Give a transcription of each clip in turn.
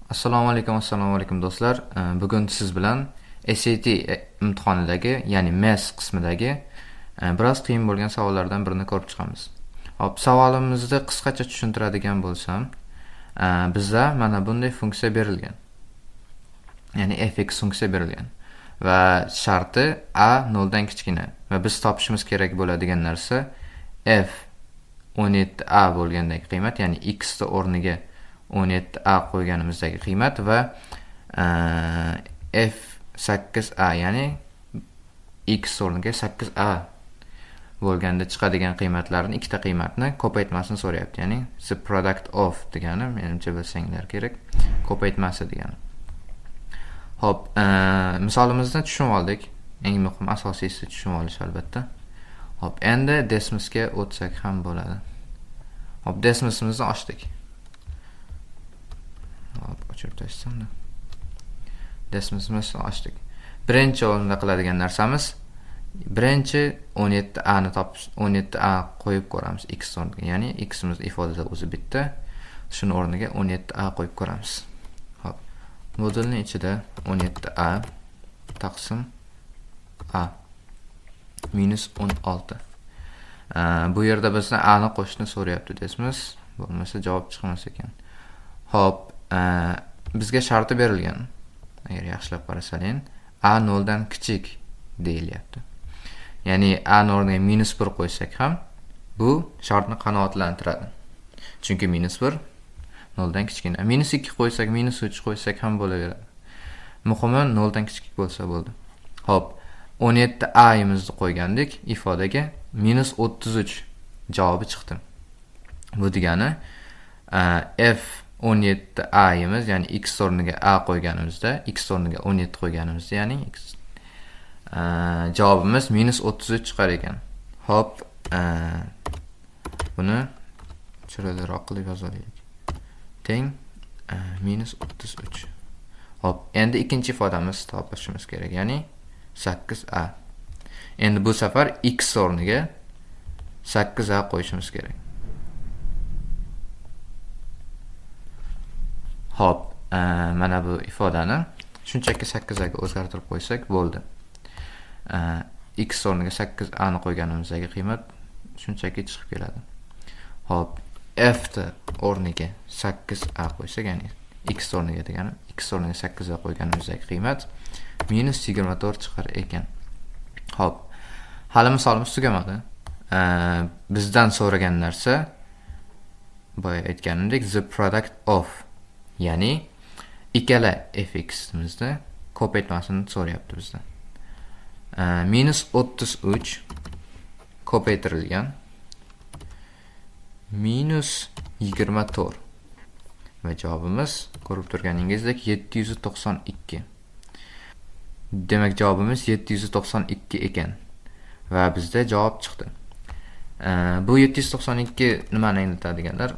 Assalomu alaykum do'stlar. Bugun siz bilan SAT imtihonidagi, ya'ni Maths qismidagi biroz qiyin bo'lgan savollardan birini ko'rib chiqamiz. Hop, savolimizni qisqacha tushuntiradigan bo'lsam, bizda mana bunday funksiya berilgan. Ya'ni fx funksiya berilgan va sharti a 0 dan kichkina va biz topishimiz kerak bo'ladigan narsa f 17a bo'lgandagi qiymat, ya'ni x o'rniga 17a qo'yganimizdagi qiymat va f8a, ya'ni x o'rniga 8a bo'lganda chiqadigan qiymatlarni, ikkita qiymatni ko'paytmasini so'rayapti. Ya'ni the product of degani, menimcha bilsanglar kerak, ko'paytmasi degani. Hop, misolimizni tushunib oldik. Eng muhim asosiysi tushunib olish albatta. Hop, endi desmisga o'tsak ham bo'ladi. Hop, desmisimizni ochdik. Hop, o'chirib tashlasamda. Desmisimizni ochdik. Birinchi o'rinda qiladigan narsamiz birinchi 17a ni topish, 17a qo'yib ko'ramiz x o'rniga. Ya'ni x imiz ifodada o'zi bitta. Shuni o'rniga 17a qo'yib ko'ramiz. Hop. Modulning ichida 17a taqsim a minus 16. Bu yerda bizdan a ni qo'shishni so'rayapti desmiz. Bo'lmasa javob chiqmas ekan. Hop, bizga sharti berilgan. Agar yaxshilab qarasaling, a 0 dan kichik deyilyapti. Ya'ni a ni o'rniga minus 1 qo'ysak ham bu shartni qanoatlantiradi. Chunki minus 1 0 dan kichkina. Minus 2 qo'ysak, minus 3 qo'ysak ham bo'laveradi. Muhimi 0 dan kichik bo'lsa bo'ldi. Hop, 17a imizni qo'ygandik ifodaga, minus 33 javobi chiqdi. Bu degani f 17a imiz, ya'ni x o'rniga a qo'yganimizda, x o'rniga 17 qo'yganimizda, ya'ni x javobimiz minus 33 chiqar ekan. Hop, buni chiroyliroq qilib yozalaylik. Teng minus 33. Hop, endi ikkinchi ifodamiz topishimiz kerak, ya'ni 8a. Endi bu safar x o'rniga 8a qo'yishimiz kerak. Hop, mana bu ifodani shunchaki 8 ga o'zgartirib qo'ysak bo'ldi. X o'rniga 8a ni qo'yganimizdagi qiymat shunchaki chiqib keladi. Hop, f o'rniga 8a qo'ysak, ya'ni x o'rniga degani, x o'rniga 8a qo'yganimizdagi qiymat minus 24 chiqar ekan. Hop, hali misolimiz tugamadi. Bizdan so'ragan narsa boya aytganimdek the product of, ya'ni ikkala fx imizda ko'paytmasini so'rayapti bizdan. Minus 33 ko'paytirilgan minus 24 va javobimiz ko'rib turganingizdek 792. Demak, javobimiz 792 ekan va bizda javob chiqdi. Bu 792 nimani anglatadiganlar,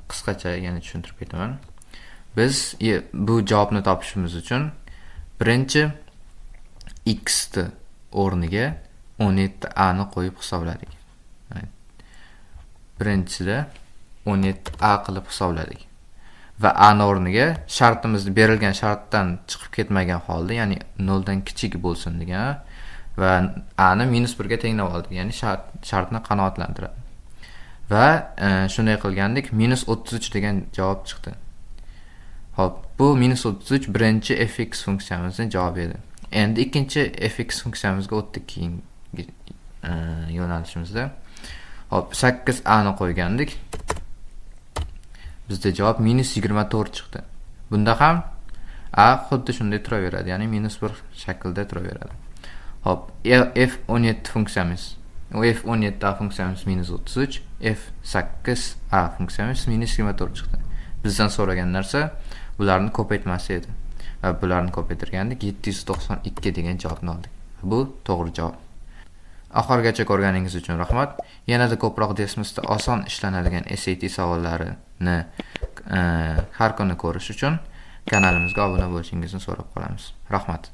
qisqacha yana tushuntirib ketaman. Biz bu javobni topishimiz uchun birinchi x o'rniga 17a ni qo'yib hisobladik. Birinchisida 17a qilib hisobladik. Va a ni o'rniga shartimizni berilgan shartdan chiqib ketmagan holda, ya'ni 0 dan kichik bo'lsin degan va a ni minus 1 ga tenglab oldik, ya'ni shartni qanoatlantiradi. Va shunday qilgandik, minus 33 degan javob chiqdi. Hop, bu minus 33 birinchi fx funksiyamizning javobi edi. Endi ikkinchi fx funksiyamizga o'tdik keyingi yo'nalishimizda. Hop, 8a ni qo'ygandik. Bizda javob minus 24 chiqdi. Bunda ham a xuddi shunday turaveradi, ya'ni minus 1 shaklda turaveradi. Hop, f17 funksiyamiz, f17a funksiyamiz minus 33, f8a funksiyamiz minus 24 chiqdi. Bizdan so'ragan narsa bularni ko'paytmasi edi. Va bularni ko'paytirgandik, 792 degan javobni oldik. Bu to'g'ri javob. Oxirigacha ko'rganingiz uchun rahmat. Yanada ko'proq desmisda oson ishlanadigan SAT savollarini har kuni ko'rish uchun kanalimizga obuna bo'lishingizni so'rab qolamiz. Rahmat.